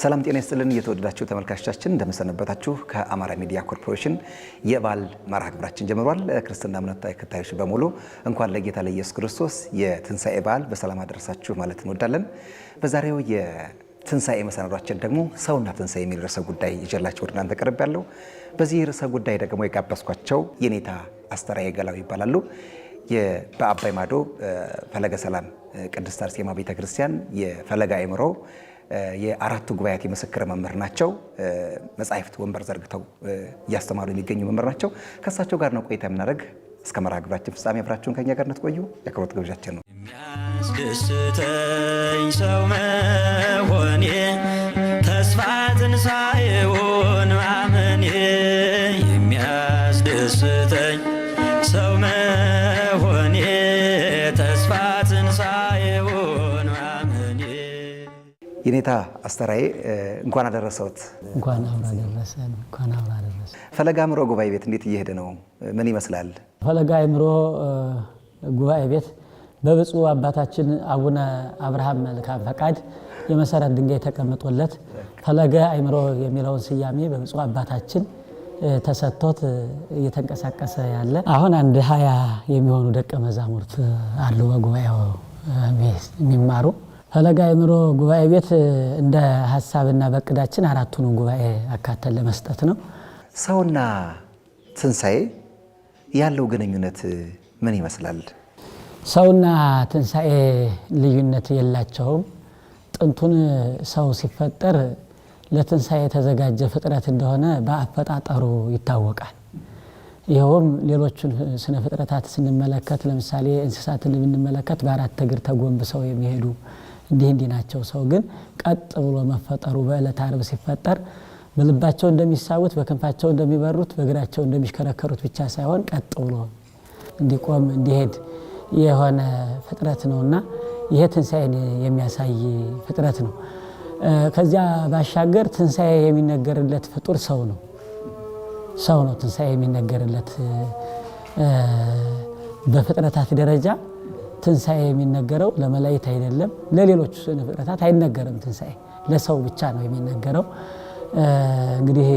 ሰላም ጤና ይስጥልን የተወደዳችሁ ተመልካቾቻችን እንደምሰነበታችሁ ከአማራ ሚዲያ ኮርፖሬሽን የበዓል መርሃ ግብራችን ጀምሯል። ክርስትና እምነት ተከታዮች በሙሉ እንኳን ለጌታ ለኢየሱስ ክርስቶስ የትንሳኤ በዓል በሰላም አደረሳችሁ ማለት እንወዳለን። በዛሬው የትንሳኤ መሰናዷችን ደግሞ ሰውና ትንሳኤ የሚል ርዕሰ ጉዳይ ይዤላችሁ ወደ እናንተ ቀርቤያለሁ። በዚህ ርዕሰ ጉዳይ ደግሞ የጋበዝኳቸው የኔታ አስተራየ ገላው ይባላሉ። በአባይ ማዶ ፈለገ ሰላም ቅድስት አርሴማ ቤተክርስቲያን የፈለገ አእምሮ የአራቱ ጉባኤያት የምስክር መምህር ናቸው። መጻሕፍት ወንበር ዘርግተው እያስተማሩ የሚገኙ መምህር ናቸው። ከእሳቸው ጋር ነው ቆይታ የምናደርግ። እስከ መርሃ ግብራችን ፍጻሜ አብራችሁን ከኛ ጋር እንድትቆዩ የአክብሮት ግብዣችን ነው። የሚያስደስተኝ ሰው መሆኔ ተስፋ ትንሣኤውን ማመኔ የሚያስደስተኝ ሰው መሆኔ ተስፋ ትንሣኤውን ማመኔ። የኔታ አስተራየ እንኳን አደረሰዎት። እንኳን አብራ ደረሰን። እንኳን አብራ ደረሰን። ፈለገ አእምሮ ጉባኤ ቤት እንዴት እየሄደ ነው? ምን ይመስላል? ፈለገ አእምሮ ጉባኤ ቤት በብፁዕ አባታችን አቡነ አብርሃም መልካም ፈቃድ የመሰረት ድንጋይ ተቀምጦለት ፈለገ አእምሮ የሚለውን ስያሜ በብፁዕ አባታችን ተሰጥቶት እየተንቀሳቀሰ ያለ አሁን 20 የሚሆኑ ደቀ መዛሙርት አሉ በጉባኤው የሚማሩ። ፈለገ አእምሮ ጉባኤ ቤት እንደ ሐሳብና በቅዳችን አራቱን ጉባኤ አካተን ለመስጠት ነው። ሰውና ትንሳኤ ያለው ግንኙነት ምን ይመስላል? ሰውና ትንሳኤ ልዩነት የላቸውም። ጥንቱን ሰው ሲፈጠር ለትንሳኤ የተዘጋጀ ፍጥረት እንደሆነ በአፈጣጠሩ ይታወቃል። ይኸውም ሌሎቹን ስነ ፍጥረታት ስንመለከት ለምሳሌ እንስሳትን ብንመለከት በአራት እግር ተጎንብሰው የሚሄዱ እንዲህ ናቸው። ሰው ግን ቀጥ ብሎ መፈጠሩ በዕለተ ዓርብ ሲፈጠር በልባቸው እንደሚሳቡት በክንፋቸው እንደሚበሩት በእግራቸው እንደሚሽከረከሩት ብቻ ሳይሆን ቀጥ ብሎ እንዲቆም እንዲሄድ የሆነ ፍጥረት ነውና ይሄ ትንሳኤን የሚያሳይ ፍጥረት ነው። ከዚያ ባሻገር ትንሳኤ የሚነገርለት ፍጡር ሰው ነው። ሰው ነው ትንሳኤ የሚነገርለት። በፍጥረታት ደረጃ ትንሳኤ የሚነገረው ለመላእክት አይደለም፣ ለሌሎች ፍጥረታት አይነገርም። ትንሳኤ ለሰው ብቻ ነው የሚነገረው። እንግዲህ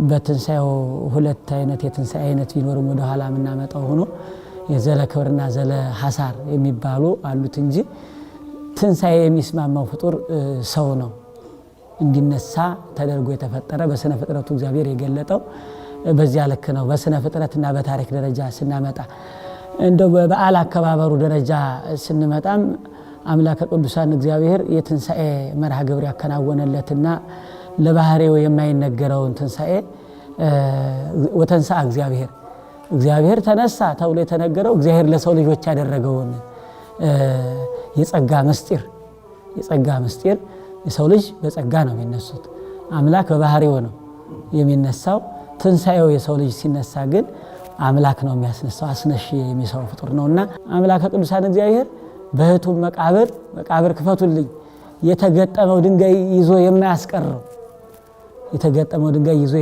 በትንሳኤው ሁለት አይነት የትንሳኤ አይነት ቢኖርም ወደ ኋላ የምናመጣው ሆኖ የዘለ ክብርና ዘለ ሐሳር የሚባሉ አሉት እንጂ ትንሳኤ የሚስማማው ፍጡር ሰው ነው። እንዲነሳ ተደርጎ የተፈጠረ በስነ ፍጥረቱ እግዚአብሔር የገለጠው በዚያ ልክ ነው። በስነ ፍጥረትና በታሪክ ደረጃ ስናመጣ እንደው በበዓል አከባበሩ ደረጃ ስንመጣም አምላከ ቅዱሳን እግዚአብሔር የትንሳኤ መርሃ ግብር ያከናወነለትና ለባህሪው የማይነገረውን ትንሳኤ ወተንሳ እግዚአብሔር ተነሳ ተብሎ የተነገረው እግዚአብሔር ለሰው ልጆች ያደረገውን የጸጋ ምስጢር የሰው ልጅ በጸጋ ነው የሚነሱት። አምላክ በባህሪው ነው የሚነሳው። ትንሳኤው የሰው ልጅ ሲነሳ ግን አምላክ ነው የሚያስነሳው። አስነሽ የሚሰው ፍጡር ነውና አምላከ ቅዱሳን እግዚአብሔር በህቱም መቃብር ክፈቱልኝ የተገጠመው ድንጋይ ይዞ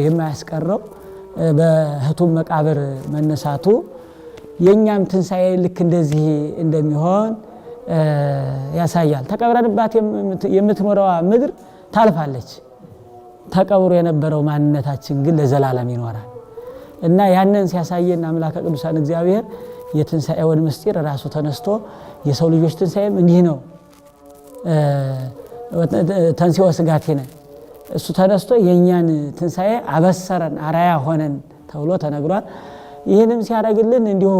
የማያስቀረው በህቱም መቃብር መነሳቱ የኛም ትንሳኤ ልክ እንደዚህ እንደሚሆን ያሳያል። ተቀብረንባት የምትኖረዋ ምድር ታልፋለች። ተቀብሮ የነበረው ማንነታችን ግን ለዘላለም ይኖራል እና ያንን ሲያሳየን አምላከ ቅዱሳን እግዚአብሔር የትንሳኤውን ምስጢር ራሱ ተነስቶ የሰው ልጆች ትንሳኤም እንዲህ ነው። ተንሥኦ ሥጋቴነ እሱ ተነስቶ የኛን ትንሳኤ አበሰረን አራያ ሆነን ተብሎ ተነግሯል። ይህንም ሲያደርግልን እንዲሁ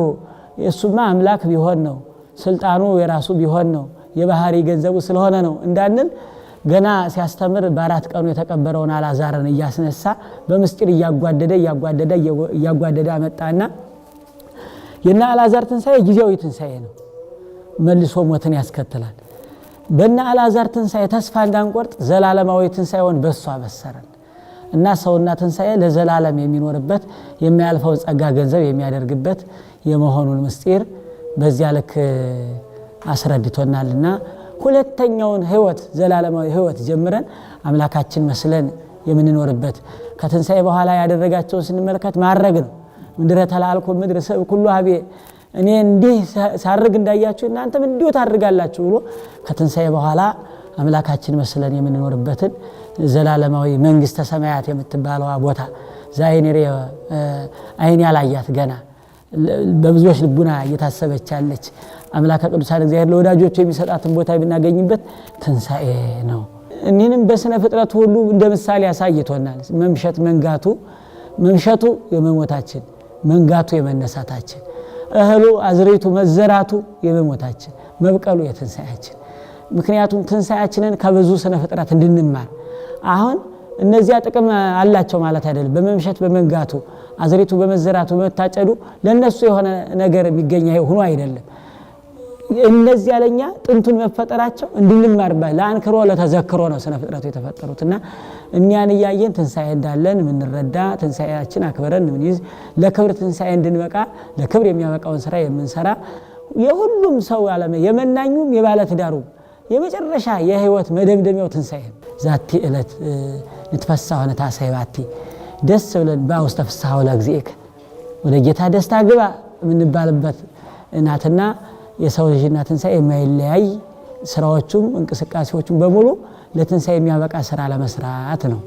እሱማ አምላክ ቢሆን ነው፣ ስልጣኑ የራሱ ቢሆን ነው፣ የባህሪ ገንዘቡ ስለሆነ ነው እንዳንል ገና ሲያስተምር በአራት ቀኑ የተቀበረውን አልዓዛርን እያስነሳ በምስጢር እያጓደደ አመጣና የና አልዓዛር ትንሳኤ ጊዜያዊ ትንሳኤ ነው፣ መልሶ ሞትን ያስከትላል። በእነ አልዓዛር ትንሳኤ ተስፋ እንዳንቆርጥ ዘላለማዊ ትንሳኤውን በሱ አበሰረን እና ሰውና ትንሳኤ ለዘላለም የሚኖርበት የሚያልፈውን ጸጋ ገንዘብ የሚያደርግበት የመሆኑን ምስጢር በዚያ ልክ አስረድቶናልና ሁለተኛውን ህይወት ዘላለማዊ ህይወት ጀምረን አምላካችን መስለን የምንኖርበት ከትንሳኤ በኋላ ያደረጋቸውን ስንመለከት ማድረግ ነው። ምድረ ተላልኮ ምድረ ሰብ ኩሉ ሀቤ እኔ እንዲህ ሳርግ እንዳያችሁ እናንተም እንዲሁ ታርጋላችሁ ብሎ ከትንሳኤ በኋላ አምላካችን መስለን የምንኖርበትን ዘላለማዊ መንግስተ ሰማያት የምትባለው ቦታ ዛይኔሬ አይን ያላያት ገና በብዙዎች ልቡና እየታሰበች ያለች አምላከ ቅዱሳን እግዚአብሔር ለወዳጆቹ የሚሰጣትን ቦታ ብናገኝበት ትንሣኤ ነው። እኒህንም በስነ ፍጥረት ሁሉ እንደ ምሳሌ ያሳይቶናል። መምሸቱ የመሞታችን መንጋቱ የመነሳታችን እህሉ አዝሬቱ መዘራቱ የመሞታችን መብቀሉ የትንሣኤያችን። ምክንያቱም ትንሣኤያችንን ከብዙ ስነ ፍጥረት እንድንማር አሁን እነዚያ ጥቅም አላቸው ማለት አይደለም። በመምሸት በመንጋቱ አዝሬቱ በመዘራቱ በመታጨዱ ለነሱ የሆነ ነገር የሚገኝ ሆኖ አይደለም። እነዚያ ለኛ ጥንቱን መፈጠራቸው እንድንማርባ ለአንክሮ ለተዘክሮ ነው ስነ ፍጥረቱ የተፈጠሩትና እኛን ያያየን ትንሣኤ እንዳለን ምንረዳ ትንሣኤያችን አክብረን ምንይዝ ለክብር ትንሣኤ እንድንበቃ ለክብር የሚያበቃውን ስራ የምንሰራ የሁሉም ሰው ዓለም የመናኙም የባለትዳሩ የመጨረሻ የህይወት መደምደሚያው ትንሣኤ ዛቲ እለት ንትፈሳው ነታሰይባቲ ደስ ብለን ባውስተ ፍስሐው ለእግዚእከ ወደ ጌታ ደስታ ግባ ምንባልበት እናትና የሰው ልጅና ትንሣኤ የማይለያይ ስራዎቹም እንቅስቃሴዎቹም በሙሉ ለትንሣኤ የሚያበቃ ስራ ለመስራት ነው።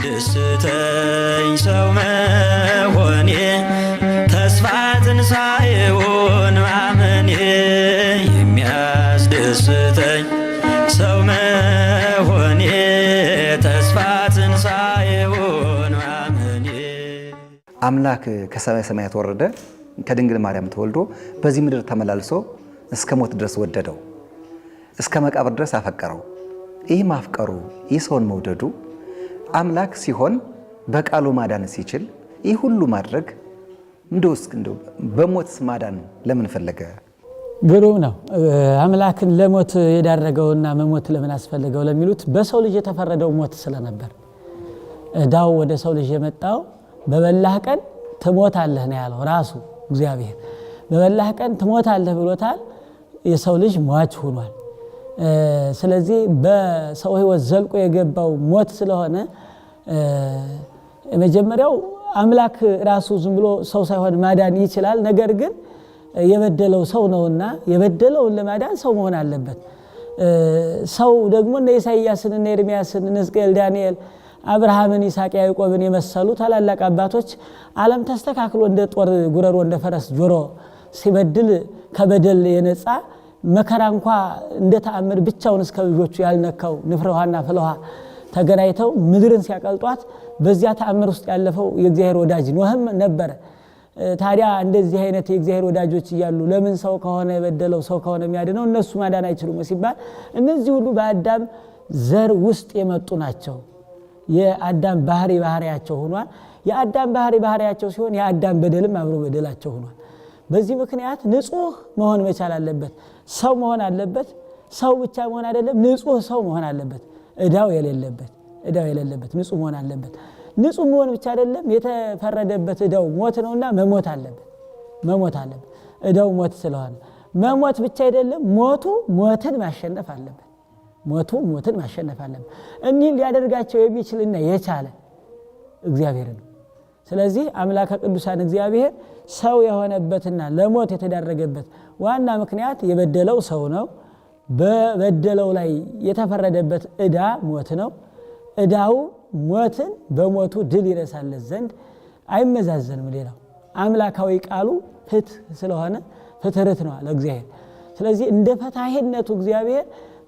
የሚያስደስተኝ ሰው መሆኔ ተስፋ ትንሣኤውን ማመኔ የሚያስደስተኝ ሰው መሆኔ ተስፋ ትንሣኤውን ማመኔ። አምላክ ከሰማይ ሰማያት ወረደ ከድንግል ማርያም ተወልዶ በዚህ ምድር ተመላልሶ እስከ ሞት ድረስ ወደደው፣ እስከ መቃብር ድረስ አፈቀረው። ይህ ማፍቀሩ ይህ ሰውን መውደዱ አምላክ ሲሆን በቃሉ ማዳን ሲችል ይህ ሁሉ ማድረግ እንደው በሞት ማዳን ለምን ፈለገ? ግሩም ነው። አምላክን ለሞት የዳረገውና መሞት ለምን አስፈልገው ለሚሉት በሰው ልጅ የተፈረደው ሞት ስለነበር እዳው ወደ ሰው ልጅ የመጣው በበላህ ቀን ትሞታለህ ነው ያለው ራሱ እግዚአብሔር። በበላህ ቀን ትሞታለህ ብሎታል። የሰው ልጅ ሟች ሆኗል። ስለዚህ በሰው ህይወት ዘልቆ የገባው ሞት ስለሆነ መጀመሪያው አምላክ ራሱ ዝም ብሎ ሰው ሳይሆን ማዳን ይችላል። ነገር ግን የበደለው ሰው ነውና የበደለውን ለማዳን ሰው መሆን አለበት። ሰው ደግሞ እነ ኢሳይያስን እነ ኤርምያስን እነ ሕዝቅኤል ዳንኤል አብርሃምን ይስሐቅ ያዕቆብን የመሰሉ ታላላቅ አባቶች ዓለም ተስተካክሎ እንደ ጦር ጉረሮ እንደ ፈረስ ጆሮ ሲበድል ከበደል የነጻ መከራ እንኳ እንደ ተአምር ብቻውን እስከ ልጆቹ ያልነካው ንፍረውሃና ፍለውሃ ተገናኝተው ምድርን ሲያቀልጧት በዚያ ተአምር ውስጥ ያለፈው የእግዚአብሔር ወዳጅ ኖህም ነበረ። ታዲያ እንደዚህ አይነት የእግዚአብሔር ወዳጆች እያሉ ለምን ሰው ከሆነ የበደለው ሰው ከሆነ የሚያድነው እነሱ ማዳን አይችሉም ሲባል እነዚህ ሁሉ በአዳም ዘር ውስጥ የመጡ ናቸው። የአዳም ባህሪያቸው ሆኗል። የአዳም ባህሪያቸው ሲሆን የአዳም በደልም አብሮ በደላቸው ሆኗል። በዚህ ምክንያት ንጹህ መሆን መቻል አለበት። ሰው መሆን አለበት። ሰው ብቻ መሆን አይደለም፣ ንጹህ ሰው መሆን አለበት። እዳው የሌለበት ንጹህ መሆን አለበት። ንጹህ መሆን ብቻ አይደለም፣ የተፈረደበት እዳው ሞት ነውና መሞት አለበት። እዳው ሞት ስለሆነ መሞት ብቻ አይደለም፣ ሞትን ማሸነፍ አለበት። ሞትን ማሸነፍ አለበት። እኒህ ሊያደርጋቸው የሚችልና የቻለ እግዚአብሔር ነው። ስለዚህ አምላከ ቅዱሳን እግዚአብሔር ሰው የሆነበትና ለሞት የተዳረገበት ዋና ምክንያት የበደለው ሰው ነው። በበደለው ላይ የተፈረደበት እዳ ሞት ነው። እዳው ሞትን በሞቱ ድል ይረሳለት ዘንድ አይመዛዘንም። ሌላው አምላካዊ ቃሉ ፍትህ ስለሆነ ፍትህርት ነው ለእግዚአብሔር። ስለዚህ እንደ ፈታሄነቱ እግዚአብሔር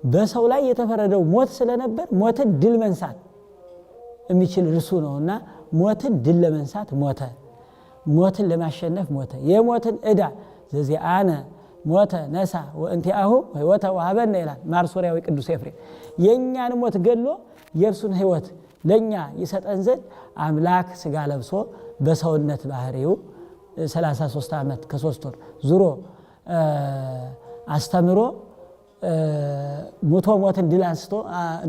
በሰው ላይ የተፈረደው ሞት ስለነበር ሞትን ድል መንሳት የሚችል እርሱ ነውና ሞትን ድል ለመንሳት ሞተ። ሞትን ለማሸነፍ ሞተ። የሞትን እዳ ዘዚአነ ሞተ ነሳ ወእንቲአሁ ሕይወተ ወሀበነ ይላል ማርሶሪያዊ ቅዱስ ኤፍሬም። የኛን ሞት ገሎ የእርሱን ሕይወት ለኛ ይሰጠን ዘንድ አምላክ ስጋ ለብሶ በሰውነት ባህሪው 33 ዓመት ከ3 ወር ዙሮ አስተምሮ ሙቶ ሞትን ድል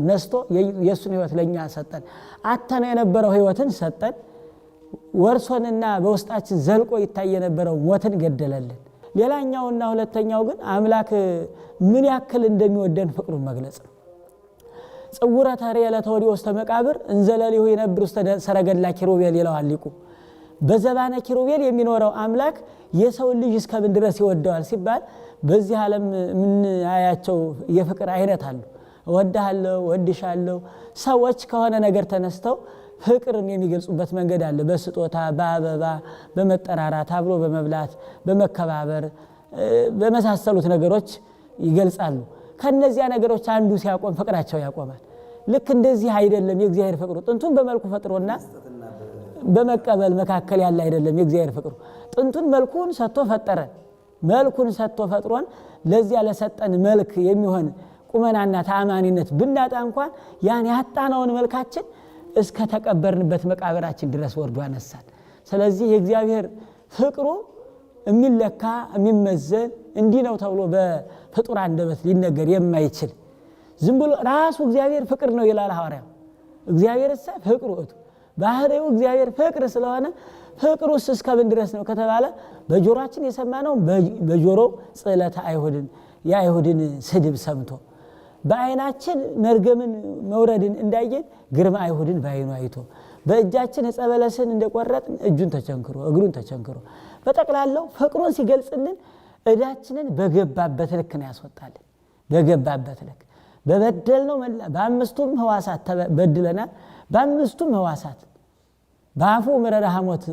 ነስቶ የሱን ሕይወት ለኛ ሰጠን። አተነ የነበረው ሕይወትን ሰጠን። ወርሶንና በውስጣችን ዘልቆ ይታይ የነበረው ሞትን ገደለልን። ሌላኛውና ሁለተኛው ግን አምላክ ምን ያክል እንደሚወደን ፍቅሩን መግለጽ ነው። ጽውረ ተርየ ለተወዲዮ ውስተ መቃብር እንዘለሊሁ የነብር ውስተ ሰረገላ ኪሩቤል ይለዋል ሊቁ። በዘባነ ኪሩቤል የሚኖረው አምላክ የሰው ልጅ እስከምን ድረስ ይወደዋል ሲባል በዚህ ዓለም ምን አያቸው የፍቅር አይነት አሉ። እወድሃለሁ እወድሻለሁ ሰዎች ከሆነ ነገር ተነስተው ፍቅርን የሚገልጹበት መንገድ አለ በስጦታ በአበባ በመጠራራት አብሮ በመብላት በመከባበር በመሳሰሉት ነገሮች ይገልጻሉ ከነዚያ ነገሮች አንዱ ሲያቆም ፍቅራቸው ያቆማል ልክ እንደዚህ አይደለም የእግዚአብሔር ፍቅሩ ጥንቱን በመልኩ ፈጥሮና በመቀበል መካከል ያለ አይደለም የእግዚአብሔር ፍቅሩ ጥንቱን መልኩን ሰጥቶ ፈጠረ መልኩን ሰጥቶ ፈጥሮን ለዚያ ለሰጠን መልክ የሚሆን ቁመናና ተአማኒነት ብናጣ እንኳን ያን ያጣናውን መልካችን እስከ ተቀበርንበት መቃብራችን ድረስ ወርዶ አነሳን ስለዚህ የእግዚአብሔር ፍቅሩ የሚለካ የሚመዘን እንዲህ ነው ተብሎ በፍጡር አንደበት ሊነገር የማይችል ዝም ብሎ ራሱ እግዚአብሔር ፍቅር ነው ይላል ሐዋርያው እግዚአብሔር ፍቅሩ ባህሪው እግዚአብሔር ፍቅር ስለሆነ ፍቅሩስ እስከምን ድረስ ነው ከተባለ በጆሮአችን የሰማነው በጆሮ ጽለተ አይሁድን የአይሁድን ስድብ ሰምቶ በአይናችን መርገምን መውረድን እንዳየን ግርማ አይሁድን በአይኑ አይቶ በእጃችን ጸበለስን እንደቆረጥን እጁን ተቸንክሮ እግሩን ተቸንክሮ በጠቅላላው ፍቅሩን ሲገልጽልን እዳችንን በገባበት ልክ ነው ያስወጣልን በገባበት ልክ በበደልነው መላ በአምስቱም ህዋሳት ተበድለናል በአምስቱም ህዋሳት በአፉ መረራ ሐሞት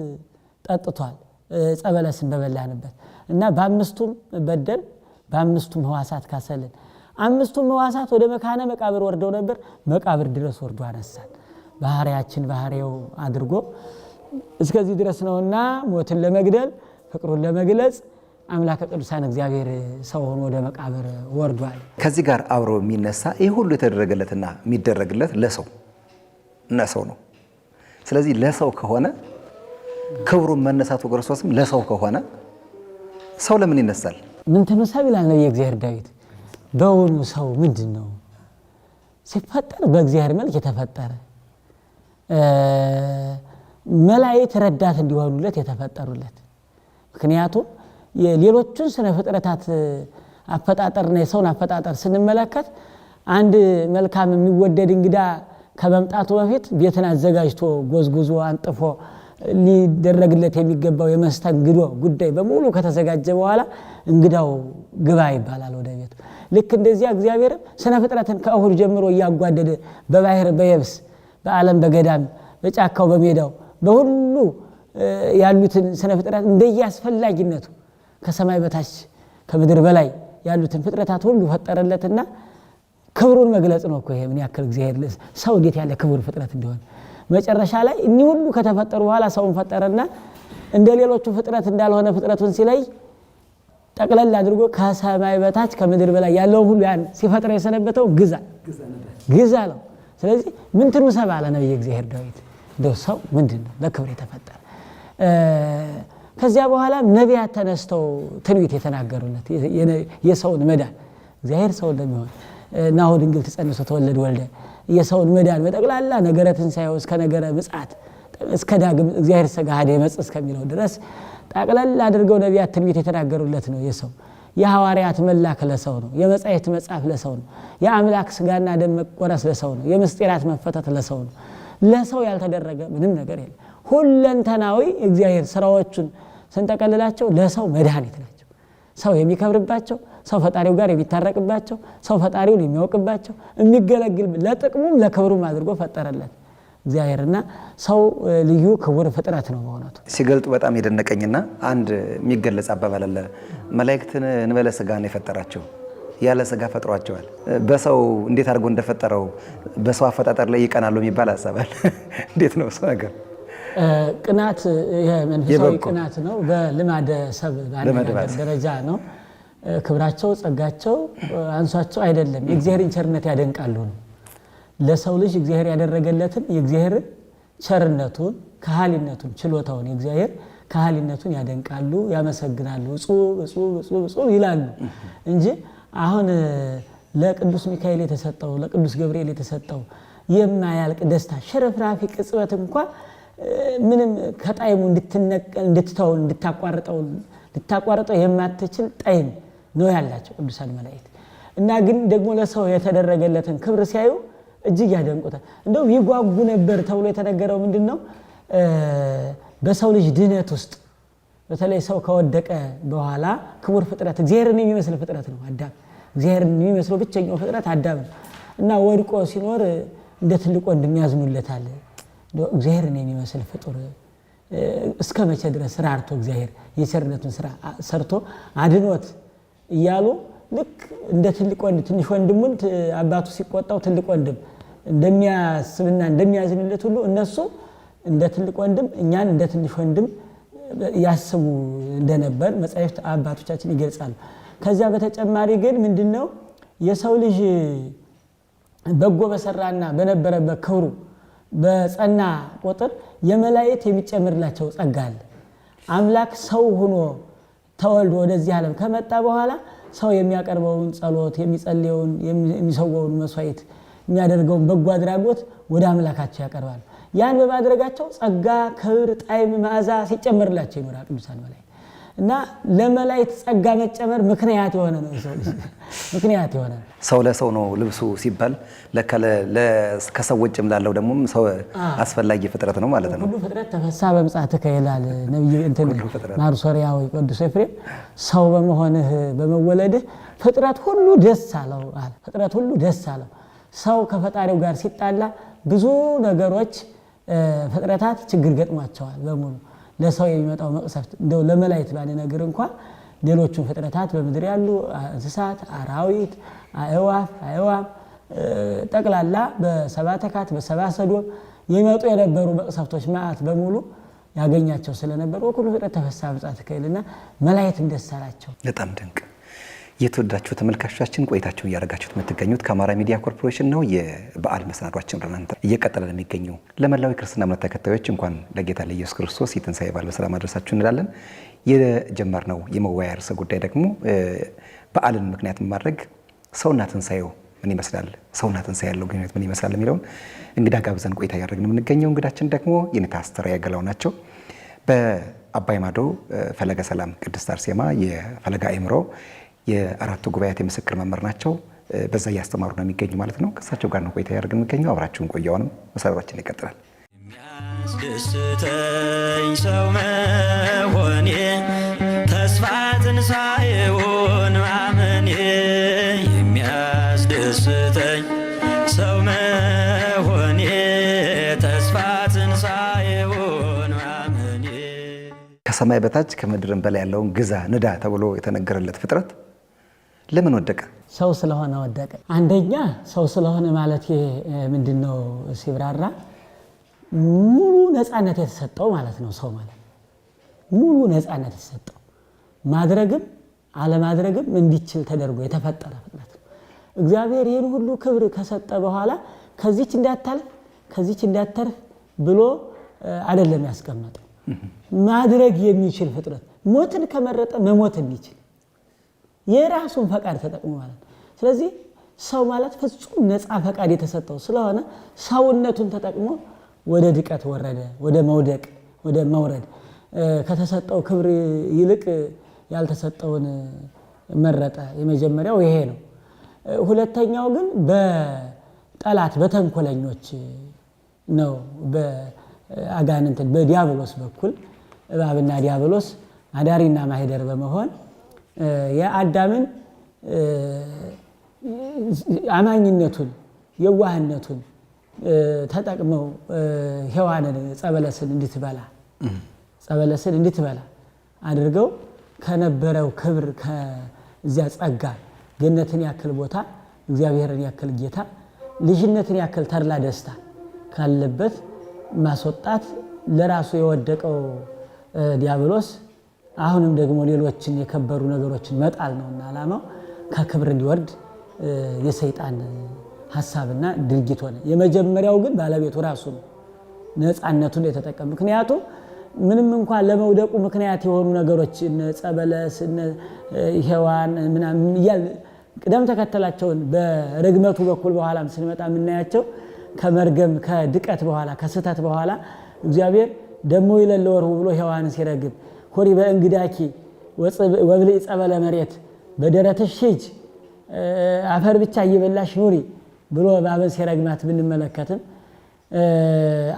ጠጥቷል ጸበለስን በበላንበት እና በአምስቱም በደል በአምስቱም ህዋሳት ካሰልን አምስቱም ህዋሳት ወደ መካነ መቃብር ወርደው ነበር መቃብር ድረስ ወርዶ አነሳን ባህሪያችን ባህሪው አድርጎ እስከዚህ ድረስ ነውና ሞትን ለመግደል ፍቅሩን ለመግለጽ አምላከ ቅዱሳን እግዚአብሔር ሰው ሆኖ ወደ መቃብር ወርዷል ከዚህ ጋር አብሮ የሚነሳ ይህ ሁሉ የተደረገለትና የሚደረግለት ለሰው ነው ስለዚህ ለሰው ከሆነ ክብሩን መነሳቱ ክርስቶስም ለሰው ከሆነ ሰው ለምን ይነሳል ምን ተነሳብ ይላል ነው የእግዚአብሔር ዳዊት በውኑ ሰው ምንድነው ሲፈጠር በእግዚአብሔር መልክ የተፈጠረ መላእክት ረዳት እንዲሆኑለት የተፈጠሩለት ምክንያቱም የሌሎችን ስነ ፍጥረታት አፈጣጠርና የሰውን አፈጣጠር ስንመለከት አንድ መልካም የሚወደድ እንግዳ ከመምጣቱ በፊት ቤትን አዘጋጅቶ ጎዝጉዞ አንጥፎ ሊደረግለት የሚገባው የመስተንግዶ ጉዳይ በሙሉ ከተዘጋጀ በኋላ እንግዳው ግባ ይባላል ወደ ቤቱ ልክ እንደዚያ እግዚአብሔር ስነ ፍጥረትን ከእሁድ ጀምሮ ያጓደደ በባህር በየብስ በዓለም በገዳም በጫካው በሜዳው በሁሉ ያሉትን ስነ ፍጥረት እንደያስፈልጊነቱ ከሰማይ በታች ከምድር በላይ ያሉትን ፍጥረታት ሁሉ ፈጠረለትና ክብሩን መግለጽ ነው እኮ ይሄ ምን ያክል እግዚአብሔር ሰው እንዴት ያለ ክቡር ፍጥረት እንደሆነ መጨረሻ ላይ እኒ ሁሉ ከተፈጠሩ በኋላ ሰውን ፈጠረና እንደሌሎቹ ፍጥረት እንዳልሆነ ፍጥረቱን ሲለይ ጠቅለል አድርጎ ከሰማይ በታች ከምድር በላይ ያለው ሁሉ ያን ሲፈጥር የሰነበተው ግዛ ነው ስለዚህ ምን ትኑ ሰባለ ነው የእግዚአብሔር ዳዊት እንደው ሰው ምንድነው ለክብር የተፈጠረ ከዚያ በኋላ ነቢያት ተነስተው ትንቢት የተናገሩለት የሰውን መዳን እግዚአብሔር ሰው እንደሚሆን ናሁ ድንግል ተጸንሶ ተወለደ ወልደ የሰውን መዳን በጠቅላላ ነገረ ትንሣኤው እስከ ነገረ ምጽአት እስከ ዳግም እግዚአብሔር ሰጋሃደ ይመጽእ እስከሚለው ድረስ ጠቅላላ አድርገው ነቢያት ትንቢት የተናገሩለት ነው የሰው የሐዋርያት መላክ ለሰው ነው የመጻሕፍት መጻፍ ለሰው ነው የአምላክ ስጋና ደም መቆረስ ለሰው ነው የምስጢራት መፈተት ለሰው ነው ለሰው ያልተደረገ ምንም ነገር የለም ሁለንተናዊ እግዚአብሔር ስራዎቹን ስንጠቀልላቸው ለሰው መድኃኒት ናቸው ሰው የሚከብርባቸው ሰው ፈጣሪው ጋር የሚታረቅባቸው ሰው ፈጣሪውን የሚያውቅባቸው የሚገለግል ለጥቅሙም ለክብሩም አድርጎ ፈጠረለት እግዚአብሔርና ሰው ልዩ ክቡር ፍጥረት ነው በእውነቱ ሲገልጡ በጣም የደነቀኝና አንድ የሚገለጽ አባባል አለ መላእክትን እንበለ ስጋ ነው የፈጠራቸው ያለ ስጋ ፈጥሯቸዋል በሰው እንዴት አድርጎ እንደፈጠረው በሰው አፈጣጠር ላይ ይቀናሉ የሚባል አሳባል እንዴት ነው ሰው ነገር ቅናት የመንፈሳዊ ቅናት ነው በልማደ ሰብ ደረጃ ነው ክብራቸው ጸጋቸው አንሷቸው አይደለም የእግዚአብሔርን ቸርነት ያደንቃሉ ነው ለሰው ልጅ እግዚአብሔር ያደረገለትን የእግዚአብሔር ቸርነቱን ከሃሊነቱን ችሎታውን የእግዚአብሔር ከሃሊነቱን ያደንቃሉ ያመሰግናሉ እጹብ ይላሉ እንጂ አሁን ለቅዱስ ሚካኤል የተሰጠው ለቅዱስ ገብርኤል የተሰጠው የማያልቅ ደስታ ሽርፍራፊ ቅጽበት እንኳን ምንም ከጣይሙ እንድትተው እንድታቋርጠው የማትችል ጣይም ነው ያላቸው ቅዱሳን መላእክት እና ግን ደግሞ ለሰው የተደረገለትን ክብር ሲያዩ እጅግ ያደንቁታል እንደውም ይጓጉ ነበር ተብሎ የተነገረው ምንድነው በሰው ልጅ ድነት ውስጥ በተለይ ሰው ከወደቀ በኋላ ክቡር ፍጥረት እግዚአብሔርን የሚመስል ፍጥረት ነው አዳም እግዚአብሔርን የሚመስለው ብቸኛው ፍጥረት አዳም እና ወድቆ ሲኖር እንደ ትልቅ ወንድም ያዝኑለታል። እግዚአብሔርን የሚመስል ፍጡር እስከ መቼ ድረስ ራርቶ እግዚአብሔር የቸርነቱን ስራ ሰርቶ አድኖት እያሉ ልክ እንደ ትልቅ ወንድ ትንሽ ወንድሙን አባቱ ሲቆጣው ትልቅ ወንድም እንደሚያስብና እንደሚያዝንለት ሁሉ እነሱ እንደ ትልቅ ወንድም እኛን እንደ ትንሽ ወንድም ያስቡ እንደነበር መጻሕፍት አባቶቻችን ይገልጻሉ። ከዚያ በተጨማሪ ግን ምንድነው የሰው ልጅ በጎ በሰራና በነበረበት ክብሩ በጸና ቁጥር የመላእክት የሚጨምርላቸው ጸጋ አለ። አምላክ ሰው ሆኖ ተወልዶ ወደዚህ ዓለም ከመጣ በኋላ ሰው የሚያቀርበውን ጸሎት የሚጸልየውን የሚሰዋውን መስዋዕት የሚያደርገውን በጎ አድራጎት ወደ አምላካቸው ያቀርባሉ። ያን በማድረጋቸው ጸጋ ክብር ጣዕም መዓዛ ሲጨመርላቸው ይኖራል ቅዱሳን መላእክት እና ለመላእክት ጸጋ መጨመር ምክንያት የሆነ ነው። ምክንያት የሆነ ሰው ለሰው ነው ልብሱ ሲባል ከሰው ውጭም ላለው ደግሞ ሰው አስፈላጊ ፍጥረት ነው ማለት ነው። ሁሉ ፍጥረት ተፈሳ በምጽአትከ ይላል ነብዩ እንትን ማርሶሪያው ቅዱስ ኤፍሬም ሰው በመሆንህ በመወለድህ ፍጥረት ሁሉ ደስ አለው አለ። ፍጥረት ሁሉ ደስ አለው። ሰው ከፈጣሪው ጋር ሲጣላ ብዙ ነገሮች ፍጥረታት ችግር ገጥሟቸዋል በሙሉ ለሰው የሚመጣው መቅሰፍት እንደው ለመላእክት ባለ ነገር እንኳን ሌሎቹን ፍጥረታት በምድር ያሉ እንስሳት አራዊት አእዋፍ ጠቅላላ በሰባተካት በሰባሰዶም የሚመጡ የነበሩ መቅሰፍቶች ማአት በሙሉ ያገኛቸው ስለነበሩ ሁሉ ፍጥረት ተፈሳ በምጽአትከ ይልና መላእክት ደስ አላቸው። በጣም ድንቅ። የተወዳችሁ ተመልካቾቻችን ቆይታችሁ እያደረጋችሁት የምትገኙት ከአማራ ሚዲያ ኮርፖሬሽን ነው። የበዓል መሰናዷችን ለእናንተ እየቀጠለ የሚገኘው ለመላው ክርስትና እምነት ተከታዮች እንኳን ለጌታ ለኢየሱስ ክርስቶስ የትንሣኤ በዓል በሰላም አድረሳችሁ እንላለን። የጀመርነው የመወያያ ርዕሰ ጉዳይ ደግሞ በዓልን ምክንያት በማድረግ ሰውና ትንሣኤው ምን ይመስላል፣ ሰውና ትንሣኤ ያለው ግንኙነት ምን ይመስላል የሚለውን እንግዳ ጋብዘን ቆይታ እያደረግን የምንገኘው እንግዳችን ደግሞ የኔታ አስተርያ ገላው ናቸው። በአባይ ማዶ ፈለገ ሰላም ቅድስት አርሴማ የፈለገ አእምሮ የአራቱ ጉባኤያት የምስክር መምህር ናቸው። በዛ እያስተማሩ ነው የሚገኙ ማለት ነው። ከእሳቸው ጋር ነው ቆይታ ያደርግን የሚገኘው። አብራችሁን ቆያውንም መሰረታችን ይቀጥላል። የሚያስደስተኝ ሰው መሆኔ ተስፋ ትንሣኤውን ማመኔ የሚያስደስተኝ ሰው መሆኔ ተስፋ ትንሣኤውን ማመኔ ከሰማይ በታች ከምድርም በላይ ያለውን ግዛ ንዳ ተብሎ የተነገረለት ፍጥረት ለምን ወደቀ? ሰው ስለሆነ ወደቀ። አንደኛ ሰው ስለሆነ ማለት ምንድነው ሲብራራ ሙሉ ነፃነት የተሰጠው ማለት ነው። ሰው ማለት ሙሉ ነፃነት የተሰጠው ማድረግም አለማድረግም እንዲችል ተደርጎ የተፈጠረ ፍጥረት ነው። እግዚአብሔር ይህን ሁሉ ክብር ከሰጠ በኋላ ከዚች እንዳተርፍ ብሎ አይደለም ያስቀመጠው። ማድረግ የሚችል ፍጥረት ሞትን ከመረጠ መሞት እንዲችል የራሱን ፈቃድ ተጠቅሞ ማለት። ስለዚህ ሰው ማለት ፍጹም ነፃ ፈቃድ የተሰጠው ስለሆነ ሰውነቱን ተጠቅሞ ወደ ድቀት ወረደ፣ ወደ መውደቅ፣ ወደ መውረድ ከተሰጠው ክብር ይልቅ ያልተሰጠውን መረጠ። የመጀመሪያው ይሄ ነው። ሁለተኛው ግን በጠላት በተንኮለኞች ነው። በአጋንንት በዲያብሎስ በኩል እባብና ዲያብሎስ አዳሪና ማህደር በመሆን የአዳምን አማኝነቱን የዋህነቱን ተጠቅመው ሔዋንን ጸበለስን እንድትበላ አድርገው ከነበረው ክብር ከዚያ ጸጋ ገነትን ያክል ቦታ እግዚአብሔርን ያክል ጌታ ልጅነትን ያክል ተድላ ደስታ ካለበት ማስወጣት ለራሱ የወደቀው ዲያብሎስ አሁንም ደግሞ ሌሎችን የከበሩ ነገሮችን መጣል ነውና ዓላማው ከክብር እንዲወርድ የሰይጣን ሐሳብና ድርጊት ሆነ። የመጀመሪያው ግን ባለቤቱ ራሱ ነው ነፃነቱን የተጠቀመ። ምክንያቱም ምንም እንኳን ለመውደቁ ምክንያት የሆኑ ነገሮች ጸበለስ ሔዋን ምናምን ቅደም ተከተላቸውን በርግመቱ በኩል በኋላም ስንመጣ የምናያቸው ከመርገም ከድቀት በኋላ ከስተት በኋላ እግዚአብሔር ደሞ ይለለወርሁ ብሎ ሔዋንን ሲረግም ኮሪ በእንግዳኪ ወብልዕ ጸበለ መሬት በደረትሽ ሂጅ አፈር ብቻ እየበላሽ ኑሪ ብሎ እባብን ሲረግማት ብንመለከትም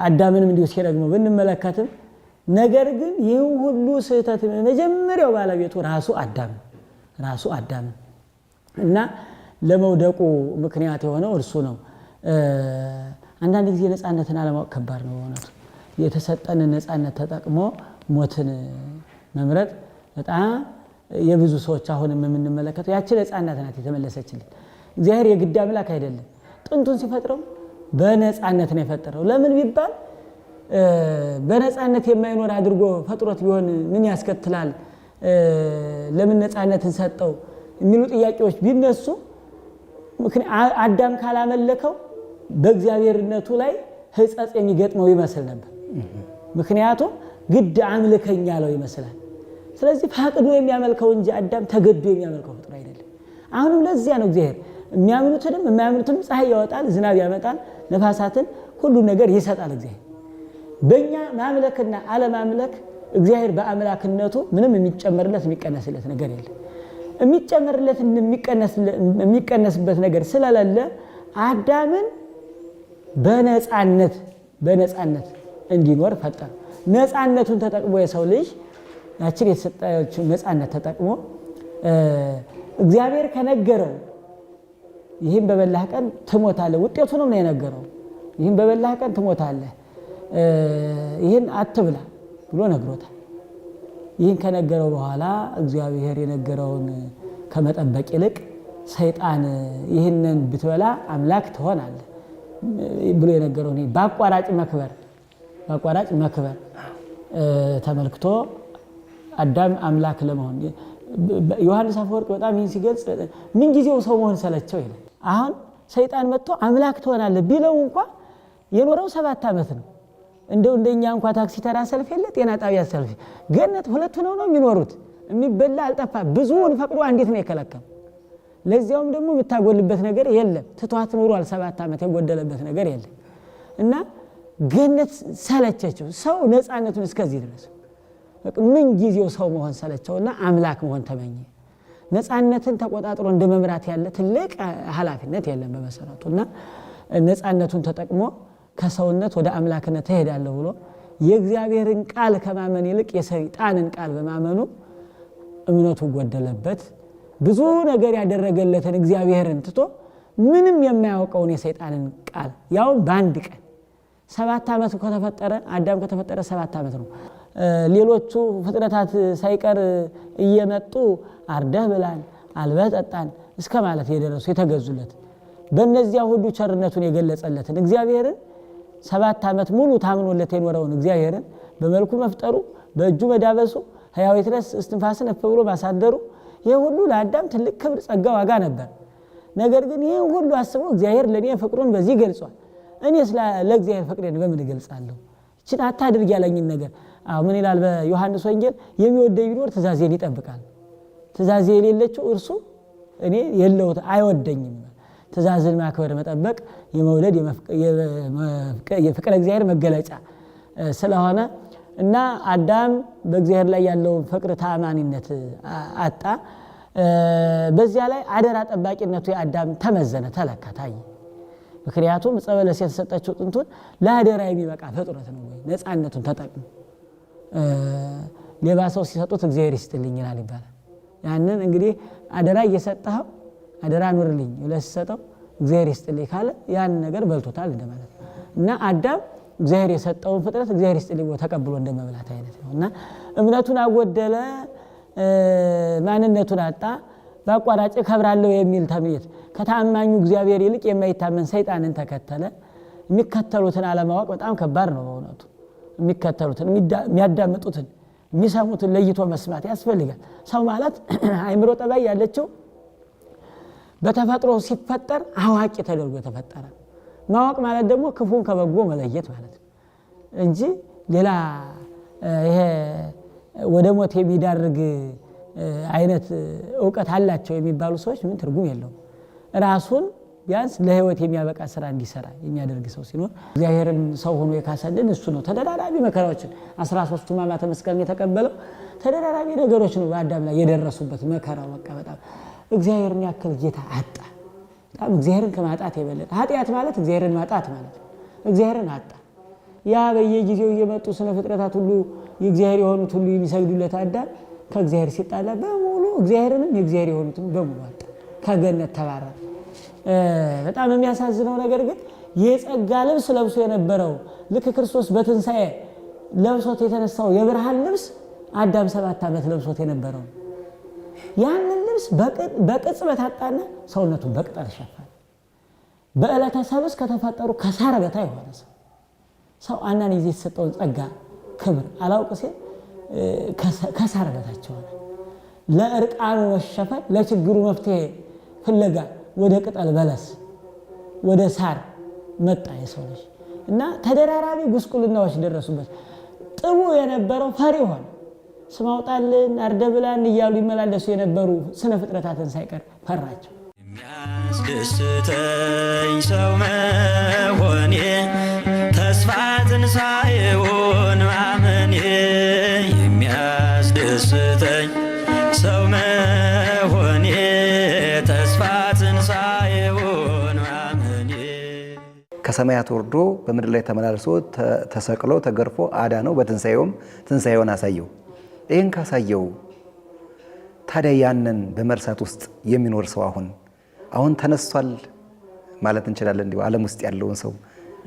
አዳምንም እንዲሁ ሲረግመው ብንመለከትም ነገር ግን ይህ ሁሉ ስህተት መጀመሪያው ባለቤቱ ራሱ አዳም እና ለመውደቁ ምክንያት የሆነው እርሱ ነው። አንዳንድ ጊዜ ነፃነትን አለማወቅ ከባድ ነው በእውነቱ። የተሰጠን ነፃነት ተጠቅሞ ሞትን መምረጥ በጣም የብዙ ሰዎች አሁንም የምንመለከተው ያቺ ነፃነት ናት የተመለሰችልን። እግዚአብሔር የግድ አምላክ አይደለም። ጥንቱን ሲፈጥረው በነፃነት ነው የፈጠረው። ለምን ቢባል በነፃነት የማይኖር አድርጎ ፈጥሮት ቢሆን ምን ያስከትላል? ለምን ነፃነትን ሰጠው የሚሉ ጥያቄዎች ቢነሱ አዳም ካላመለከው በእግዚአብሔርነቱ ላይ ሕጸጽ የሚገጥመው ይመስል ነበር። ምክንያቱም ግድ አምልከኝ ያለው ይመስላል። ስለዚህ ፈቅዶ የሚያመልከው እንጂ አዳም ተገዶ የሚያመልከው ፍጡር አይደለም። አሁንም ለዚያ ነው እግዚአብሔር የሚያምኑትንም የማያምኑትንም ፀሐይ ያወጣል፣ ዝናብ ያመጣል፣ ነፋሳትን ሁሉ ነገር ይሰጣል። እግዚአብሔር በእኛ ማምለክና አለማምለክ እግዚአብሔር በአምላክነቱ ምንም የሚጨመርለት የሚቀነስለት ነገር የለም። የሚጨመርለት የሚቀነስበት ነገር ስለሌለ አዳምን በነፃነት እንዲኖር ፈጠረ። ነፃነቱን ተጠቅሞ የሰው ልጅ ያችን የተሰጠችውን ነፃነት ተጠቅሞ እግዚአብሔር ከነገረው ይህን በበላህ ቀን ትሞታለህ፣ ውጤቱንም ነው የነገረው። ይህን በበላህ ቀን ትሞታለህ፣ ይህን አትብላ ብሎ ነግሮታል። ይህን ከነገረው በኋላ እግዚአብሔር የነገረውን ከመጠበቅ ይልቅ ሰይጣን ይህንን ብትበላ አምላክ ትሆናለህ ብሎ የነገረው በአቋራጭ መክበር ተመልክቶ አዳም አምላክ ለመሆን ዮሐንስ አፈወርቅ በጣም ይህን ሲገልጽ ምን ጊዜው ሰው መሆን ሰለቸው ይላል። አሁን ሰይጣን መጥቶ አምላክ ትሆናለህ ቢለው እንኳ የኖረው 7 ዓመት ነው። እንደኛ እንኳ ታክሲ ተራ ሰልፍ የለ፣ ጤና ጣቢያ ሰልፍ፣ ገነት ሁለት ነው የሚኖሩት። የሚበላ አልጠፋ፣ ብዙውን ፈቅዶ አንዲት ነው የከለከለው። ለዚያውም ደግሞ የምታጎልበት ነገር የለም። ትቷት ኑሯል 7 ዓመት የጎደለበት ነገር የለም። እና ገነት ሰለቸችው። ሰው ነፃነቱን እስከዚህ ድረስ ምን ጊዜው ሰው መሆን ሰለቸውና አምላክ መሆን ተመኘ። ነፃነትን ተቆጣጥሮ እንደ መምራት ያለ ትልቅ ኃላፊነት የለም በመሰረቱና ነፃነቱን ተጠቅሞ ከሰውነት ወደ አምላክነት እሄዳለሁ ብሎ የእግዚአብሔርን ቃል ከማመን ይልቅ የሰይጣንን ቃል በማመኑ እምነቱ ጎደለበት። ብዙ ነገር ያደረገለትን እግዚአብሔርን ትቶ ምንም የማያውቀውን የሰይጣንን ቃል ያው በአንድ ቀን 7 ዓመት ከተፈጠረ አዳም ከተፈጠረ 7 ዓመት ነው። ሌሎቹ ፍጥረታት ሳይቀር እየመጡ አርደህ ብላን አልበህ ጠጣን እስከ ማለት የደረሱ የተገዙለት በእነዚያ ሁሉ ቸርነቱን የገለጸለትን እግዚአብሔርን 7 ዓመት ሙሉ ታምኖለት የኖረውን እግዚአብሔርን በመልኩ መፍጠሩ፣ በእጁ መዳበሱ፣ ሕያዊት ነፍስ እስትንፋስን እፍ ብሎ ማሳደሩ ይህ ሁሉ ለአዳም ትልቅ ክብር፣ ጸጋ፣ ዋጋ ነበር። ነገር ግን ይህ ሁሉ አስቦ እግዚአብሔር ለእኔ ፍቅሩን በዚህ ገልጿል፣ እኔስ ለእግዚአብሔር ፍቅሬን በምን እገልጻለሁ? እችን አታድርግ ያለኝን ነገር ምን ይላል በዮሐንስ ወንጌል? የሚወደኝ ቢኖር ትእዛዜን ይጠብቃል። ትእዛዜ የሌለችው እርሱ እኔ የለውት አይወደኝም። ትእዛዝን ማክበር መጠበቅ የመውደድ የፍቅር እግዚአብሔር መገለጫ ስለሆነ እና አዳም በእግዚአብሔር ላይ ያለውን ፍቅር ተአማኒነት አጣ። በዚያ ላይ አደራ ጠባቂነቱ የአዳም ተመዘነ፣ ተለካ፣ ታየ። ምክንያቱም ዕፀ በለስ የተሰጠችው ጥንቱን ለአደራ የሚበቃ ፍጥረት ነው ወይ ነፃነቱን ተጠቅሞ ሌባ ሰው ሲሰጡት እግዚአብሔር ይስጥልኝ ይላል ይባላል። ያንን እንግዲህ አደራ እየሰጠኸው አደራ ኑርልኝ ብለህ ሲሰጠው እግዚአብሔር ይስጥልኝ ካለ ያን ነገር በልቶታል እንደማለት ነው። እና አዳም እግዚአብሔር የሰጠውን ፍጥረት እግዚአብሔር ይስጥልኝ ብሎ ተቀብሎ እንደመብላት አይነት ነው። እና እምነቱን አጎደለ፣ ማንነቱን አጣ፣ በአቋራጭ ከብራለሁ የሚል ተምኔት ከታማኙ እግዚአብሔር ይልቅ የማይታመን ሰይጣንን ተከተለ። የሚከተሉትን አለማወቅ በጣም ከባድ ነው በእውነቱ። የሚከተሉትን የሚያዳምጡትን የሚሰሙትን ለይቶ መስማት ያስፈልጋል። ሰው ማለት አይምሮ ጠባይ ያለችው በተፈጥሮ ሲፈጠር አዋቂ ተደርጎ የተፈጠረ። ማወቅ ማለት ደግሞ ክፉን ከበጎ መለየት ማለት ነው እንጂ ሌላ ይሄ ወደ ሞት የሚዳርግ አይነት ዕውቀት አላቸው የሚባሉ ሰዎች ምን ትርጉም የለውም። ራሱን ቢያንስ ለህይወት የሚያበቃ ስራ እንዲሰራ የሚያደርግ ሰው ሲኖር እግዚአብሔርም ሰው ሆኖ የካሰልን እሱ ነው። ተደራራቢ መከራዎችን 13ቱ ሕማማተ መስቀልን የተቀበለው ተደራራቢ ነገሮች ነው በአዳም ላይ የደረሱበት መከራው። በቃ በጣም እግዚአብሔርን ያክል ጌታ አጣ። በጣም እግዚአብሔርን ከማጣት የበለጠ ኃጢአት ማለት እግዚአብሔርን ማጣት ማለት ነው። እግዚአብሔርን አጣ። ያ በየጊዜው እየመጡ ስነ ፍጥረታት ሁሉ የእግዚአብሔር የሆኑት ሁሉ የሚሰግዱለት አዳም ከእግዚአብሔር ሲጣላ በሙሉ እግዚአብሔርንም የእግዚአብሔር የሆኑትን በሙሉ አጣ። ከገነት ተባረረ። በጣም የሚያሳዝነው ነገር ግን የጸጋ ልብስ ለብሶ የነበረው ልክ ክርስቶስ በትንሣኤ ለብሶት የተነሳው የብርሃን ልብስ አዳም 7 ዓመት ለብሶት የነበረው ያንን ልብስ በቅጽበት አጣና ሰውነቱን በቅጠል ሸፈነ። በዕለተ ሰብስ ከተፈጠሩ ከሳር በታይ ሆነ። ሰው አንዳንድ ጊዜ የተሰጠውን ጸጋ ክብር አላውቅ ሲል ከሳር በታች ሆነ። ለእርቃኑ መሸፈን ለችግሩ መፍትሄ ፍለጋ ወደ ቅጠል በለስ ወደ ሳር መጣ የሰው ልጅ እና ተደራራቢ ጉስቁልናዎች ደረሱበት። ጥቡ የነበረው ፈሪ ሆነ። ስም አውጣልን አርደብላን እያሉ ይመላለሱ የነበሩ ስነ ፍጥረታትን ሳይቀር ፈራቸው። የሚያስደስተኝ ሰው መሆኔ ተስፋ ትንሣኤውን ማመኔ የሚያስደስተኝ ሰው መሆኔ ተስፋ ትንሣኤውን ማመኔ ከሰማያት ወርዶ በምድር ላይ ተመላልሶ ተሰቅሎ ተገርፎ አዳነው። በትንሣኤውም ትንሣኤውን አሳየው። ይህን ካሳየው ታዲያ ያንን በመርሳት ውስጥ የሚኖር ሰው አሁን ተነስቷል ማለት እንችላለን? እንዲሁ ዓለም ውስጥ ያለውን ሰው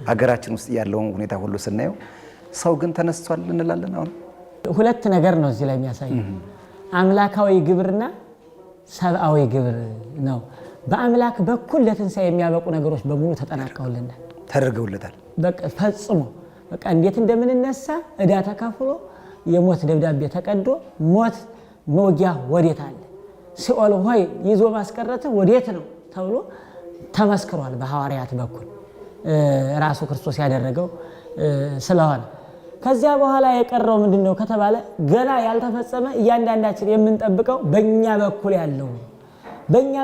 አገራችን ውስጥ ያለውን ሁኔታ ሁሉ ስናየው ሰው ግን ተነስቷል እንላለን? አሁን ሁለት ነገር ነው እዚህ ላይ የሚያሳየው፣ አምላካዊ ግብርና ሰብአዊ ግብር ነው። በአምላክ በኩል ለትንሣኤ የሚያበቁ ነገሮች በሙሉ ተጠናቀውልናል፣ ተደርገውለታል። በቃ ፈጽሞ በቃ እንዴት እንደምንነሳ ዕዳ ተካፍሎ የሞት ደብዳቤ ተቀዶ ሞት መውጊያ ወዴት አለ፣ ሲኦል ሆይ ይዞ ማስቀረት ወዴት ነው ተብሎ ተመስክሯል በሐዋርያት በኩል ራሱ ክርስቶስ ያደረገው ስለሆነ። ከዚያ በኋላ የቀረው ምንድነው ከተባለ ገና ያልተፈጸመ እያንዳንዳችን የምንጠብቀው በእኛ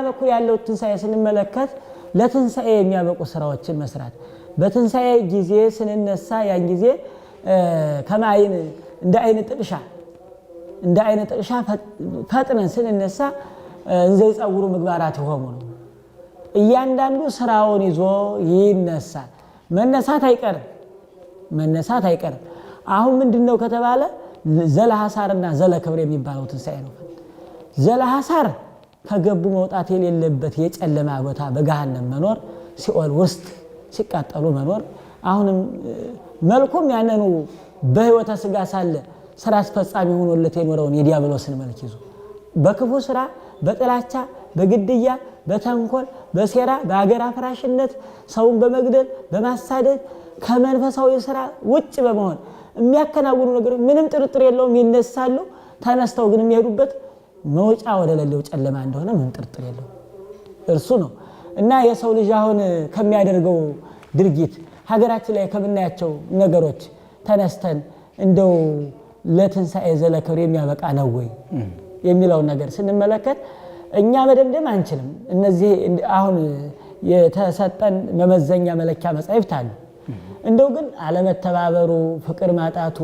በኩል ያለው ትንሣኤ ስንመለከት ለትንሣኤ የሚያበቁ ስራዎችን መስራት። በትንሣኤ ጊዜ ስንነሳ ያን ጊዜ ከማይን እንደ አይነ ጥቅሻ ፈጥነን ስንነሳ እንዘ ይጸውሩ ምግባራት ይሆሙ ነው። እያንዳንዱ ስራውን ይዞ ይነሳል። መነሳት አይቀርም። አሁን ምንድነው ከተባለ ዘለሐሳርና ዘለክብር የሚባለው ትንሣኤ ነው። ዘለሐሳር ከገቡ መውጣት የሌለበት የጨለማ ቦታ በገሃነም መኖር፣ ሲኦል ውስጥ ሲቃጠሉ መኖር። አሁንም መልኩም ያንኑ በሕይወተ ሥጋ ሳለ ስራ አስፈጻሚ ሆኖለት የኖረውን የዲያብሎስን መልክ ይዞ በክፉ ስራ፣ በጥላቻ፣ በግድያ፣ በተንኮል፣ በሴራ፣ በአገር አፍራሽነት፣ ሰውን በመግደል በማሳደድ ከመንፈሳዊ ስራ ውጭ በመሆን የሚያከናውኑ ነገሮች ምንም ጥርጥር የለውም ይነሳሉ። ተነስተው ግን የሚሄዱበት መውጫ ወደ ሌለው ጨለማ እንደሆነ ምንም ጥርጥር የለውም እርሱ ነው። እና የሰው ልጅ አሁን ከሚያደርገው ድርጊት ሀገራችን ላይ ከምናያቸው ነገሮች ተነስተን እንደው ለትንሣኤ ዘለክብር የሚያበቃ ነው ወይ የሚለውን ነገር ስንመለከት እኛ መደምደም አንችልም። እነዚህ አሁን የተሰጠን መመዘኛ መለኪያ መጻሕፍት አሉ። እንደው ግን አለመተባበሩ፣ ፍቅር ማጣቱ፣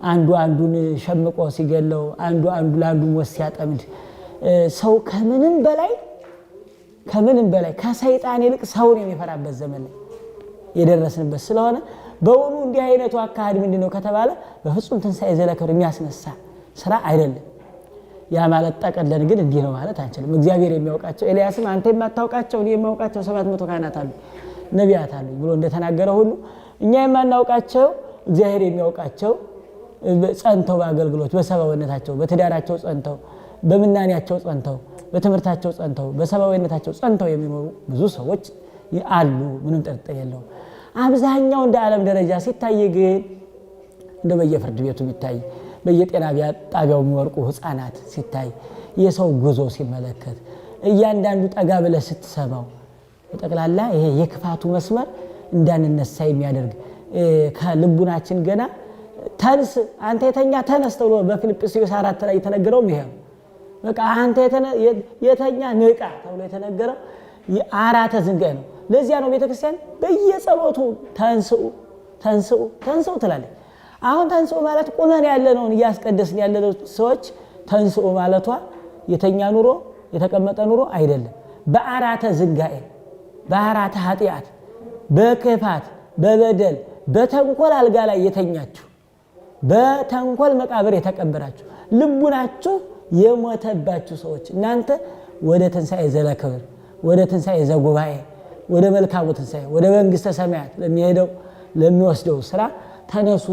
አንዱ አንዱን ሸምቆ ሲገለው፣ አንዱ ለአንዱ ሞት ሲያጠምድ፣ ሰው ከምንም በላይ ከሰይጣን ይልቅ ሰውን የሚፈራበት ዘመን ላይ የደረስንበት ስለሆነ በውኑ እንዲህ አይነቱ አካሄድ ምንድነው ከተባለ በፍጹም ትንሣኤ ዘለክብር የሚያስነሳ ስራ አይደለም። ያ ማለት ጠቀለን ግን እንዲህ ነው ማለት አንችልም። እግዚአብሔር የሚያውቃቸው ኤልያስም አንተ የማታውቃቸው እኔ የማውቃቸው 700 ካህናት አሉ ነቢያት አሉ ብሎ እንደተናገረ ሁሉ እኛ የማናውቃቸው እግዚአብሔር የሚያውቃቸው ጸንተው በአገልግሎት በሰብአዊነታቸው በትዳራቸው ጸንተው በምናኔያቸው ጸንተው በትምህርታቸው ጸንተው በሰብአዊነታቸው ጸንተው የሚኖሩ ብዙ ሰዎች አሉ። ምንም ጥርጥር የለውም። አብዛኛው እንደ ዓለም ደረጃ ሲታይ ግን እንደ በየፍርድ ቤቱ ቢታይ በየጤና ጣቢያው የሚወርቁ ህፃናት ሲታይ የሰው ጉዞ ሲመለከት እያንዳንዱ ጠጋ ብለህ ስትሰማው በጠቅላላ ይሄ የክፋቱ መስመር እንዳንነሳ የሚያደርግ ከልቡናችን ገና ተንስ አንተ የተኛ ተነስ ተብሎ በፊልጵስዩስ 4 ላይ የተነገረው ይሄ በቃ አንተ የተኛ ንቃ ተብሎ የተነገረው የአራተ ዝንጋይ ነው። ለዚያ ነው ቤተክርስቲያን በየጸሎቱ ተንስኡ ትላለች። አሁን ተንስኡ ማለት ቁመን ያለነውን እያስቀደስን ያለነው ሰዎች ተንስኡ ማለቷ የተኛ ኑሮ የተቀመጠ ኑሮ አይደለም። በአራተ ዝንጋይ በአራተ ኃጢአት በክፋት በበደል በተንኮል አልጋ ላይ የተኛችሁ በተንኮል መቃብር የተቀበራችሁ ልቡናችሁ የሞተባችሁ ሰዎች እናንተ ወደ ትንሣኤ ዘለክብር ወደ ትንሣኤ ዘጉባኤ ወደ መልካሙ ትንሣኤ ወደ መንግሥተ ሰማያት ለሚሄደው ለሚወስደው ስራ ተነሱ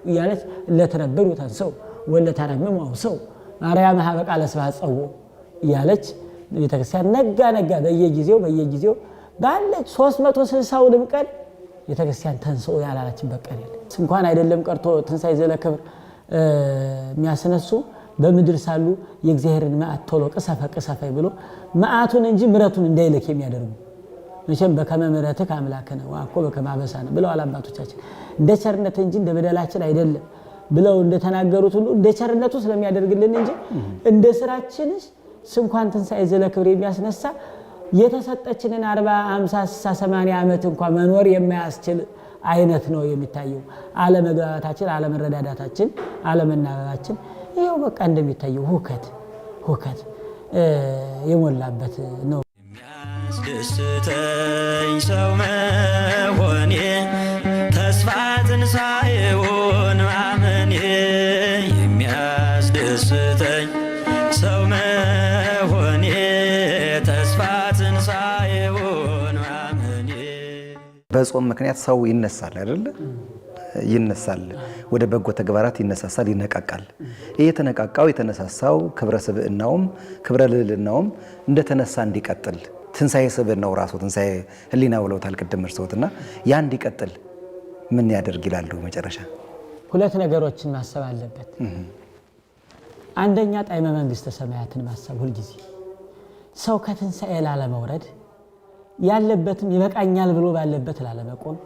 እያለች ለተነበሩ ተንሰው ወለተረምሙ አውሰው ማርያም ሀበ ቃለ ስብሐት ጸውዑ እያለች ቤተክርስቲያን ነጋ በየጊዜው ባለች 360ውን ቀን ቤተክርስቲያን ተንስኦ ያላላችበት ቀን የለም። እንኳን አይደለም ቀርቶ ትንሣኤ ዘለክብር የሚያስነሱ በምድር ሳሉ የእግዚአብሔርን መዓት ቶሎ ቅሰፈ ብሎ መዓቱን እንጂ ምሕረቱን እንዳይልክ የሚያደርጉ መቼም በከመ ምሕረትከ አምላክነ ወአኮ በከመ አበሳነ ብለዋል አባቶቻችን። እንደ ቸርነት እንጂ እንደ በደላችን አይደለም ብለው እንደተናገሩት ሁሉ እንደ ቸርነቱ ስለሚያደርግልን እንጂ እንደ ስራችንስ እንኳን ትንሣኤ ዘለክብር የሚያስነሳ የተሰጠችንን 40 50 60 80 ዓመት እንኳን መኖር የማያስችል አይነት ነው የሚታየው። አለመግባባታችን፣ አለመረዳዳታችን፣ አለመናበባችን ይሄው በቃ እንደሚታየው ሁከት የሞላበት ነው። የሚያስደስተኝ ሰው መሆኔ ተስፋ ትንሣኤውን ማመኔ የሚያስደስተኝ ሰው መሆኔ ተስፋ ትንሣኤውን ማመኔ። በጾም ምክንያት ሰው ይነሳል አይደለ? ይነሳል፣ ወደ በጎ ተግባራት ይነሳሳል፣ ይነቃቃል። ይሄ የተነቃቃው የተነሳሳው ክብረ ስብዕናውም ክብረ ልዕልናውም እንደተነሳ እንዲቀጥል ትንሣኤ ስብዕናው ራሱ ትንሣኤ ሕሊና ብለውታል ቅድም እርስዎትና ያ እንዲቀጥል ምን ያደርግ ይላሉ? መጨረሻ ሁለት ነገሮችን ማሰብ አለበት። አንደኛ ጣዕመ መንግሥተ ሰማያትን ማሰብ ሁልጊዜ ሰው ከትንሣኤ ላለመውረድ ያለበትም ይበቃኛል ብሎ ባለበት ላለመቆም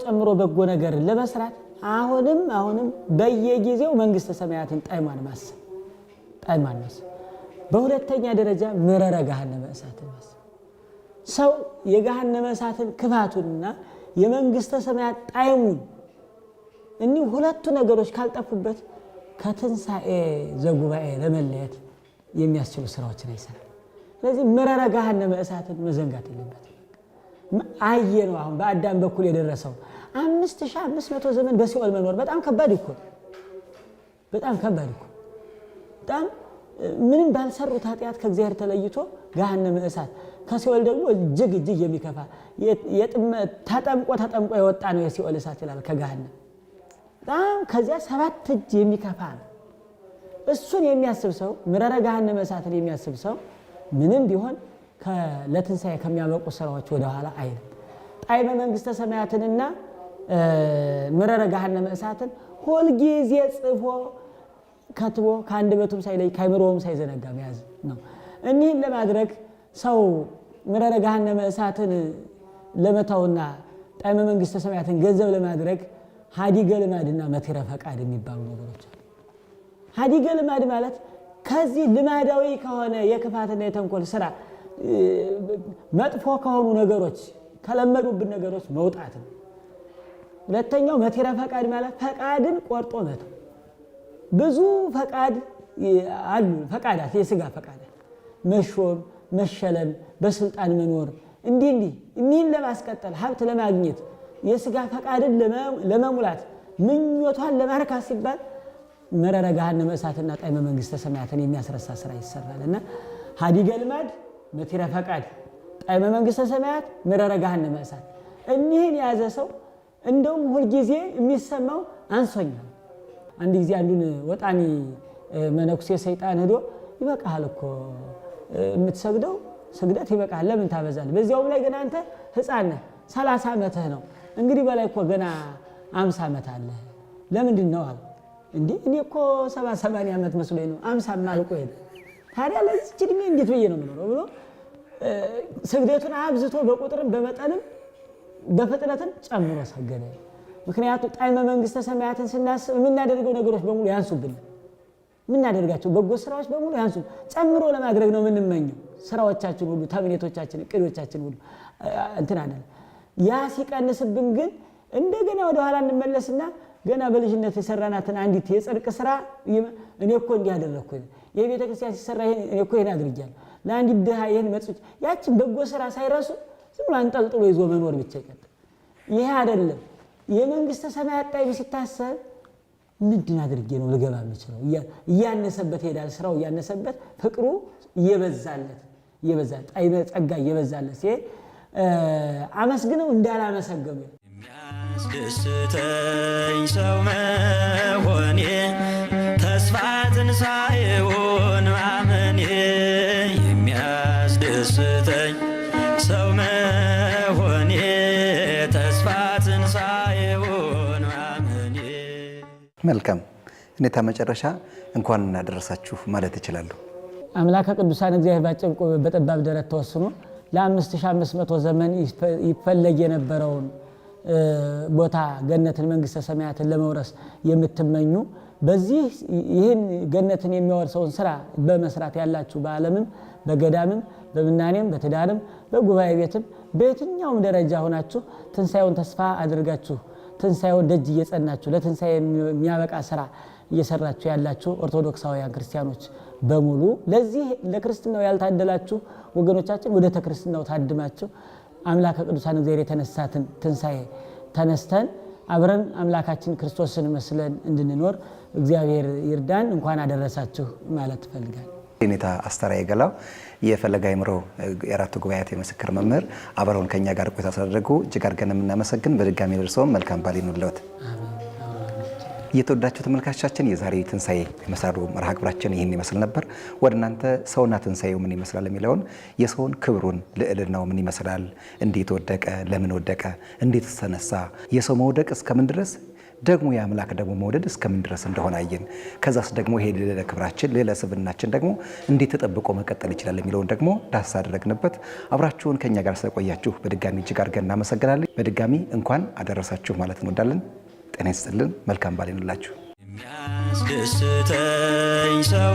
ጨምሮ በጎ ነገር ለመስራት አሁንም በየጊዜው መንግሥተ ሰማያትን ጣዕሟን ማሰብ። በሁለተኛ ደረጃ ምረረ ገሃነመ እሳትን ማሰብ። ሰው የገሃነመ እሳትን ክፋቱንና የመንግሥተ ሰማያት ጣዕሙን እኒህ ሁለቱ ነገሮች ካልጠፉበት ከትንሣኤ ዘጉባኤ ለመለየት የሚያስችሉ ስራዎችን አይሰራም። ስለዚህ ምረረ ገሃነመ እሳትን መዘንጋት የለበትም። አየ ነው አሁን በአዳም በኩል የደረሰው 5500 ዘመን በሲኦል መኖር በጣም ከባድ እኮ በጣም ምንም ባልሰሩት ኃጢአት ከእግዚአብሔር ተለይቶ ገሃነመ እሳት ከሲኦል ደግሞ እጅግ የሚከፋ ተጠምቆ የወጣ ነው የሲኦል እሳት ይላል ከገሃነም በጣም ከዚያ 7 እጅ የሚከፋ ነው። እሱን የሚያስብ ሰው ምረረ ገሃነመ እሳትን የሚያስብ ሰው ምንም ቢሆን ለትንሣኤ ከሚያበቁ ስራዎች ወደ ኋላ አይልም። ጣዕመ መንግሥተ ሰማያትንና ምረረ ገሃነመ እሳትን ሁልጊዜ ጽፎ ከትቦ ከአንደበቱም ሳይለይ ከአእምሮውም ሳይዘነጋ መያዝ ነው። እኒህን ለማድረግ ሰው ምረረ ገሃነመ እሳትን ለመተውና ጣዕመ መንግሥተ ሰማያትን ገንዘብ ለማድረግ ሀዲገ ልማድና መቲረ ፈቃድ የሚባሉ ነገሮች አሉ። ሀዲገ ልማድ ማለት ከዚህ ልማዳዊ ከሆነ የክፋትና የተንኮል ስራ መጥፎ ከሆኑ ነገሮች ከለመዱብን ነገሮች መውጣት ነው። ሁለተኛው መቲረ ፈቃድ ማለት ፈቃድን ቆርጦ መተው። ብዙ ፈቃድ አሉ፣ ፈቃዳት የሥጋ ፈቃዳት መሾም፣ መሸለም፣ በስልጣን መኖር እንዲህን ለማስቀጠል ሀብት ለማግኘት የሥጋ ፈቃድን ለመሙላት ምኞቷን ለማርካት ሲባል መረረ ገሃነመ እሳትና ጣዕመ መንግሥተ ሰማያትን የሚያስረሳ ስራ ይሰራልና ሀዲገ ልማድ መቲረ ፈቃድ ጣዕመ መንግሥተ ሰማያት መረረ ገሃነመ እሳት እኒህን የያዘ ሰው እንደውም ሁልጊዜ የሚሰማው አንሶኛል። አንድ ጊዜ አንዱን ወጣኒ መነኩሴ ሰይጣን ሄዶ ይበቃል እኮ የምትሰግደው ስግደት ይበቃል፣ ለምን ታበዛለህ? በዚያውም ላይ ገና አንተ ሕፃን ነህ፣ 30 ዓመትህ ነው። እንግዲህ በላይ እኮ ገና 50 ዓመት አለ። ለምንድን ነው አለ። እንዴ እኔ እኮ 70-80 ዓመት መስሎኝ ነው፣ 50 አልቆ ሄደ። ታዲያ ለዚህ እድሜ እንዴት ብዬ ነው የምኖረው ብሎ ስግደቱን አብዝቶ በቁጥርም በመጠንም በፍጥነትም ጨምሮ ሰገደ። ምክንያቱም ጣዕመ መንግሥተ ሰማያትን ስናስብ የምናደርገው ነገሮች በሙሉ ያንሱብን፣ የምናደርጋቸው በጎ ስራዎች በሙሉ ያንሱ። ጨምሮ ለማድረግ ነው የምንመኘው። ስራዎቻችን ሁሉ፣ ተምኔቶቻችን፣ እቅዶቻችን ሁሉ እንትን አለ። ያ ሲቀንስብን ግን እንደገና ወደ ኋላ እንመለስና ገና በልጅነት የሰራናትን አንዲት የጽድቅ ስራ እኔ እኮ እንዲህ አደረኩ፣ የቤተ ክርስቲያን ሲሰራ እኔ እኮ ይሄን አድርጊያለሁ፣ ለአንዲት ድሃ ይሄን መጽውች፣ ያችን በጎ ስራ ሳይረሱ ዝም ብሎ አንጠልጥሎ ይዞ መኖር ብቻ ይቀጥል። ይሄ አይደለም። የመንግሥተ ሰማያት ጣዕም ሲታሰብ ምንድን አድርጌ ነው ልገባ የምችለው? እያነሰበት ይሄዳል። ስራው እያነሰበት ፍቅሩ እየበዛለት እየበዛል ጣዕመ ጸጋ እየበዛለት ሲሄድ አመስግነው እንዳላመሰገኑ የሚያስደስተኝ ሰው መሆኔ ተስፋ ትንሣኤውን ማመኔ የሚያስደስተኝ ሰው መሆኔ ተስፋ ትንሣኤውን ማመኔ። መልካም እኔታ መጨረሻ እንኳን እናደረሳችሁ ማለት እችላለሁ። አምላከ ቅዱሳን እግዚአብሔር ባጭብቆ በጠባብ ደረት ተወስኖ ለ5500 ዘመን ይፈለግ የነበረውን ቦታ ገነትን መንግስተ ሰማያትን ለመውረስ የምትመኙ በዚህ ይህን ገነትን የሚያወርሰውን ስራ በመስራት ያላችሁ በዓለምም በገዳምም በምናኔም በትዳርም በጉባኤ ቤትም በየትኛውም ደረጃ ሆናችሁ ትንሣኤውን ተስፋ አድርጋችሁ ትንሣኤውን ደጅ እየጸናችሁ ለትንሣኤ የሚያበቃ ስራ እየሰራችሁ ያላችሁ ኦርቶዶክሳውያን ክርስቲያኖች በሙሉ ለዚህ ለክርስትናው ያልታደላችሁ ወገኖቻችን ወደ ተክርስትናው ታድማችሁ አምላከ ቅዱሳን እግዚአብሔር የተነሳትን ትንሣኤ ተነስተን አብረን አምላካችን ክርስቶስን መስለን እንድንኖር እግዚአብሔር ይርዳን። እንኳን አደረሳችሁ ማለት ፈልጋለሁ። የኔታ አስተራየ ገላው የፈለገ አእምሮ የአራቱ ጉባኤያት የምስክር መምህር አብረውን ከኛ ጋር ቆይታ ስላደረጉ እጅግ አድርገን የምናመሰግን። በድጋሚ ደርሰውም መልካም በዓል ይሁንልዎት። የተወዳችሁ ተመልካቾቻችን የዛሬ ትንሣኤ መሰናዶ መርሃ ግብራችን ይህን ይመስል ነበር። ወደ እናንተ ሰውና ትንሣኤው ምን ይመስላል የሚለውን የሰውን ክብሩን ልዕልናው ምን ይመስላል፣ እንዴት ወደቀ፣ ለምን ወደቀ፣ እንዴት ተነሳ፣ የሰው መውደቅ እስከምን ድረስ ደግሞ የአምላክ ደግሞ መውደድ እስከምን ድረስ እንደሆነ አየን። ከዛስ ደግሞ ይሄ ልዕለ ክብራችን ልዕለ ስብዕናችን ደግሞ እንዴት ተጠብቆ መቀጠል ይችላል የሚለውን ደግሞ ዳሰሳ አደረግንበት። አብራችሁን ከኛ ጋር ስለቆያችሁ በድጋሚ እጅግ አድርገን እናመሰግናለን። በድጋሚ እንኳን አደረሳችሁ ማለት እንወዳለን። ጤና ይስጥልን። መልካም በዓል ይሁንላችሁ። የሚያስደስተኝ ሰው